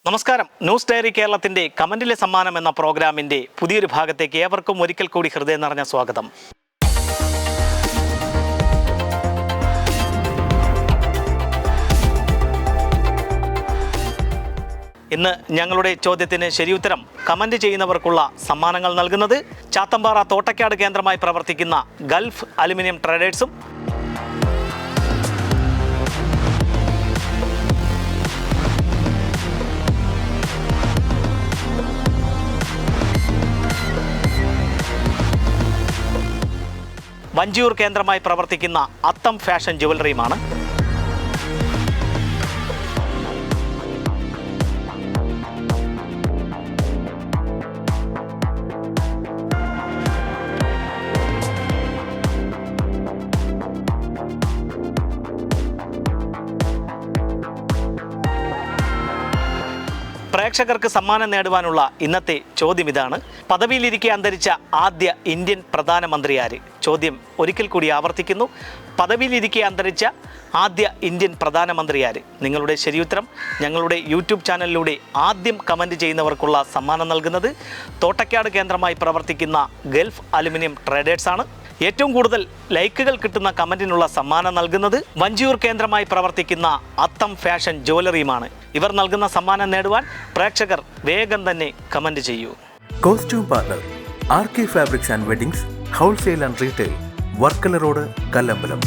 നമസ്കാരം. News diary കേരളത്തിൻ്റെ കമൻറ്റിലെ സമ്മാനം എന്ന പ്രോഗ്രാമിൻ്റെ പുതിയൊരു ഭാഗത്തേക്ക് ഏവർക്കും ഒരിക്കൽ കൂടി ഹൃദയം നിറഞ്ഞ സ്വാഗതം. ഇന്ന് ഞങ്ങളുടെ ചോദ്യത്തിന് ശരിയുത്തരം കമൻറ്റ് ചെയ്യുന്നവർക്കുള്ള സമ്മാനങ്ങൾ നൽകുന്നത് ചാത്തമ്പാറ തോട്ടയ്ക്കാട് കേന്ദ്രമായി പ്രവർത്തിക്കുന്ന ഗൾഫ് അലുമിനിയം ട്രേഡേഴ്സും വഞ്ചിയൂർ കേന്ദ്രമായി പ്രവർത്തിക്കുന്ന അത്തം ഫാഷൻ ജുവലറിയുമാണ്. പ്രേക്ഷകർക്ക് സമ്മാനം നേടുവാനുള്ള ഇന്നത്തെ ചോദ്യം ഇതാണ്: പദവിയിലിരിക്കെ അന്തരിച്ച ആദ്യ ഇന്ത്യൻ പ്രധാനമന്ത്രി ആര്? ചോദ്യം ഒരിക്കൽ കൂടി ആവർത്തിക്കുന്നു: പദവിയിലിരിക്കെ അന്തരിച്ച ആദ്യ ഇന്ത്യൻ പ്രധാനമന്ത്രി ആര്? നിങ്ങളുടെ ശരിയുത്തരം ഞങ്ങളുടെ യൂട്യൂബ് ചാനലിലൂടെ ആദ്യം കമൻറ്റ് ചെയ്യുന്നവർക്കുള്ള സമ്മാനം നൽകുന്നത് തോട്ടയ്ക്കാട് കേന്ദ്രമായി പ്രവർത്തിക്കുന്ന ഗൾഫ് അലുമിനിയം ട്രേഡേഴ്സാണ്. ഏറ്റവും കൂടുതൽ ലൈക്കുകൾ കിട്ടുന്ന കമൻറ്റിനുള്ള സമ്മാനം നൽകുന്നത് വഞ്ചിയൂർ കേന്ദ്രമായി പ്രവർത്തിക്കുന്ന അത്തം ഫാഷൻ ജുവലറിയുമാണ്. ഇവർ നൽകുന്ന സമ്മാനം നേടുവാൻ പ്രേക്ഷകർ വേഗം തന്നെ കമൻറ്റ് ചെയ്യൂ. Costume partner RK fabrics and weddings, wholesale and retail, Varkala road, Kallambalam.